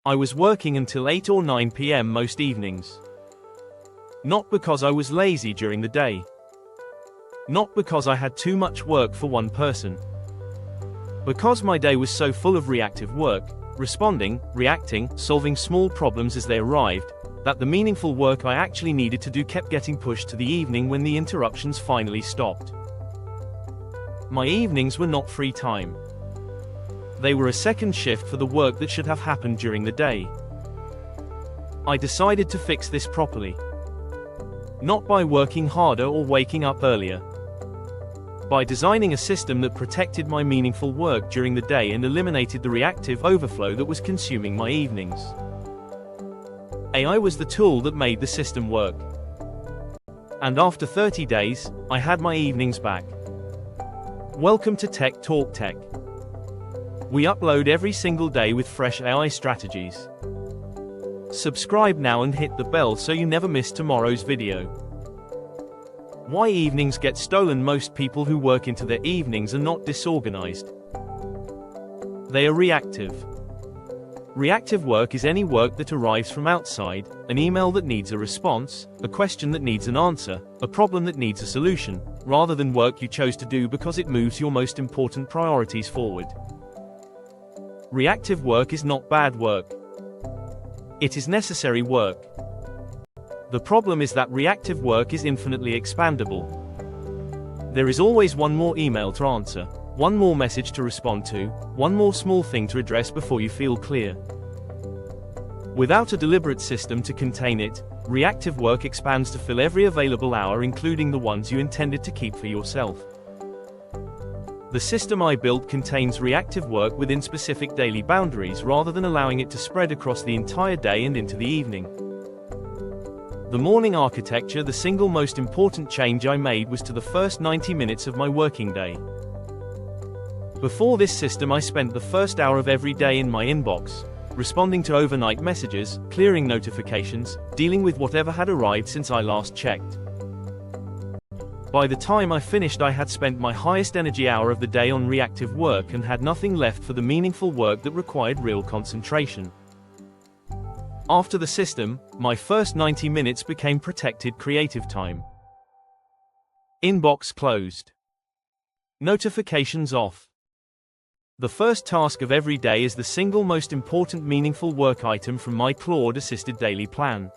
I was working until 8 or 9 p.m. most evenings. Not because I was lazy during the day. Not because I had too much work for one person. Because my day was so full of reactive work, responding, reacting, solving small problems as they arrived, that the meaningful work I actually needed to do kept getting pushed to the evening when the interruptions finally stopped. My evenings were not free time. They were a second shift for the work that should have happened during the day. I decided to fix this properly. Not by working harder or waking up earlier. By designing a system that protected my meaningful work during the day and eliminated the reactive overflow that was consuming my evenings. AI was the tool that made the system work. And after 30 days, I had my evenings back. Welcome to Tech Talk Tech. We upload every single day with fresh AI strategies. Subscribe now and hit the bell so you never miss tomorrow's video. Why evenings get stolen? Most people who work into their evenings are not disorganized. They are reactive. Reactive work is any work that arrives from outside, an email that needs a response, a question that needs an answer, a problem that needs a solution, rather than work you chose to do because it moves your most important priorities forward. Reactive work is not bad work. It is necessary work. The problem is that reactive work is infinitely expandable. There is always one more email to answer, one more message to respond to, one more small thing to address before you feel clear. Without a deliberate system to contain it, reactive work expands to fill every available hour, including the ones you intended to keep for yourself. The system I built contains reactive work within specific daily boundaries rather than allowing it to spread across the entire day and into the evening. The morning architecture. The single most important change I made was to the first 90 minutes of my working day. Before this system, I spent the first hour of every day in my inbox, responding to overnight messages, clearing notifications, dealing with whatever had arrived since I last checked. By the time I finished, I had spent my highest energy hour of the day on reactive work and had nothing left for the meaningful work that required real concentration. After the system, my first 90 minutes became protected creative time. Inbox closed. Notifications off. The first task of every day is the single most important meaningful work item from my Claude-assisted daily plan.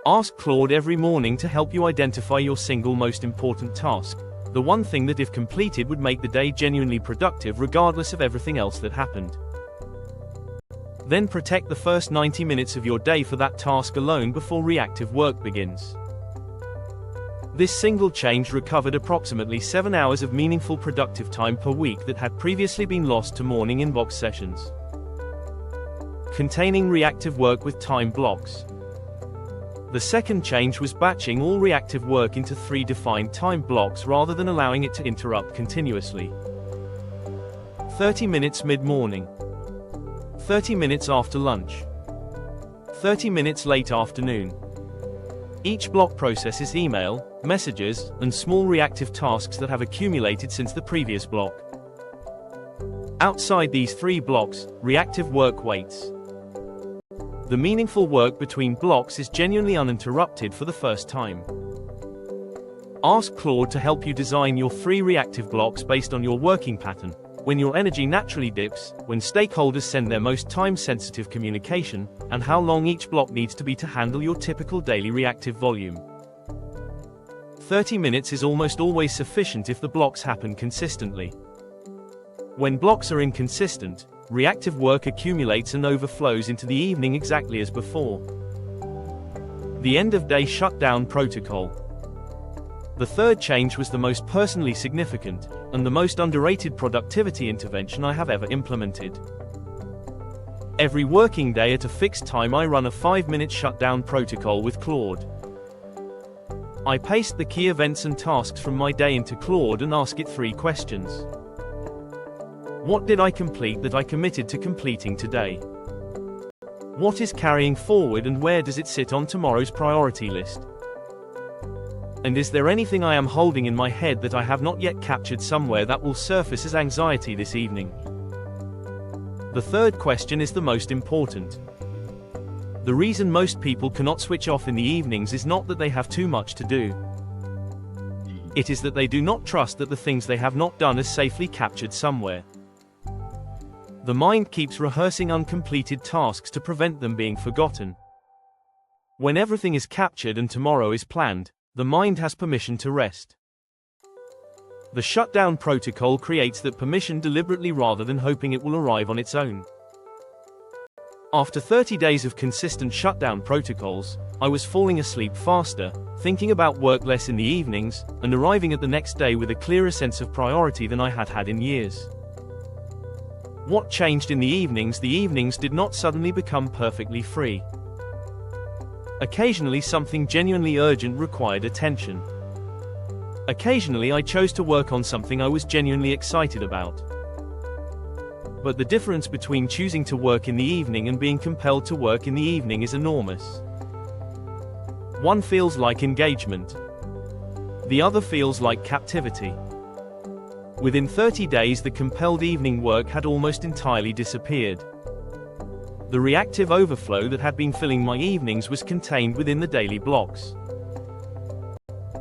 Ask Claude every morning to help you identify your single most important task, the one thing that if completed would make the day genuinely productive regardless of everything else that happened. Then protect the first 90 minutes of your day for that task alone before reactive work begins. This single change recovered approximately 7 hours of meaningful productive time per week that had previously been lost to morning inbox sessions. Containing reactive work with time blocks. The second change was batching all reactive work into 3 defined time blocks rather than allowing it to interrupt continuously. 30 minutes mid-morning. 30 minutes after lunch. 30 minutes late afternoon. Each block processes email, messages, and small reactive tasks that have accumulated since the previous block. Outside these 3 blocks, reactive work waits. The meaningful work between blocks is genuinely uninterrupted for the first time. Ask Claude to help you design your 3 reactive blocks based on your working pattern, when your energy naturally dips, when stakeholders send their most time-sensitive communication, and how long each block needs to be to handle your typical daily reactive volume. 30 minutes is almost always sufficient if the blocks happen consistently. When blocks are inconsistent, reactive work accumulates and overflows into the evening exactly as before. The end-of-day shutdown protocol. The third change was the most personally significant, and the most underrated productivity intervention I have ever implemented. Every working day at a fixed time I run a 5-minute shutdown protocol with Claude. I paste the key events and tasks from my day into Claude and ask it 3 questions. What did I complete that I committed to completing today? What is carrying forward and where does it sit on tomorrow's priority list? And is there anything I am holding in my head that I have not yet captured somewhere that will surface as anxiety this evening? The third question is the most important. The reason most people cannot switch off in the evenings is not that they have too much to do. It is that they do not trust that the things they have not done is safely captured somewhere. The mind keeps rehearsing uncompleted tasks to prevent them being forgotten. When everything is captured and tomorrow is planned, the mind has permission to rest. The shutdown protocol creates that permission deliberately rather than hoping it will arrive on its own. After 30 days of consistent shutdown protocols, I was falling asleep faster, thinking about work less in the evenings, and arriving at the next day with a clearer sense of priority than I had had in years. What changed in the evenings? The evenings did not suddenly become perfectly free. Occasionally something genuinely urgent required attention. Occasionally I chose to work on something I was genuinely excited about. But the difference between choosing to work in the evening and being compelled to work in the evening is enormous. One feels like engagement. The other feels like captivity. Within 30 days the compelled evening work had almost entirely disappeared. The reactive overflow that had been filling my evenings was contained within the daily blocks.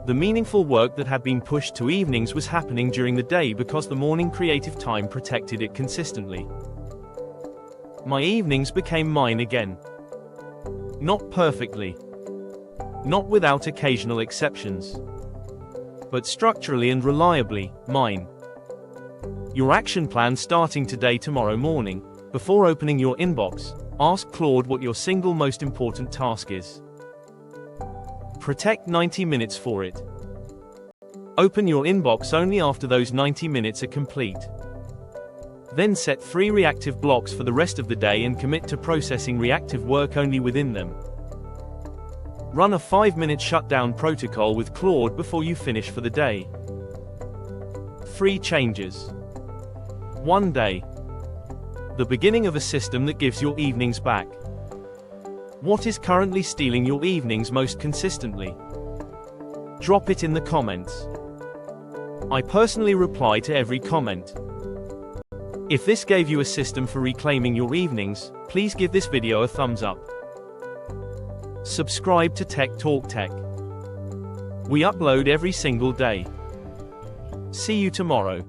The meaningful work that had been pushed to evenings was happening during the day because the morning creative time protected it consistently. My evenings became mine again. Not perfectly. Not without occasional exceptions. But structurally and reliably, mine. Your action plan starting today, tomorrow morning. Before opening your inbox, ask Claude what your single most important task is. Protect 90 minutes for it. Open your inbox only after those 90 minutes are complete. Then set 3 reactive blocks for the rest of the day and commit to processing reactive work only within them. Run a 5-minute shutdown protocol with Claude before you finish for the day. 3 changes. 1 day. The beginning of a system that gives your evenings back. What is currently stealing your evenings most consistently? Drop it in the comments. I personally reply to every comment. If this gave you a system for reclaiming your evenings, please give this video a thumbs up. Subscribe to Tech Talk Tech. We upload every single day. See you tomorrow.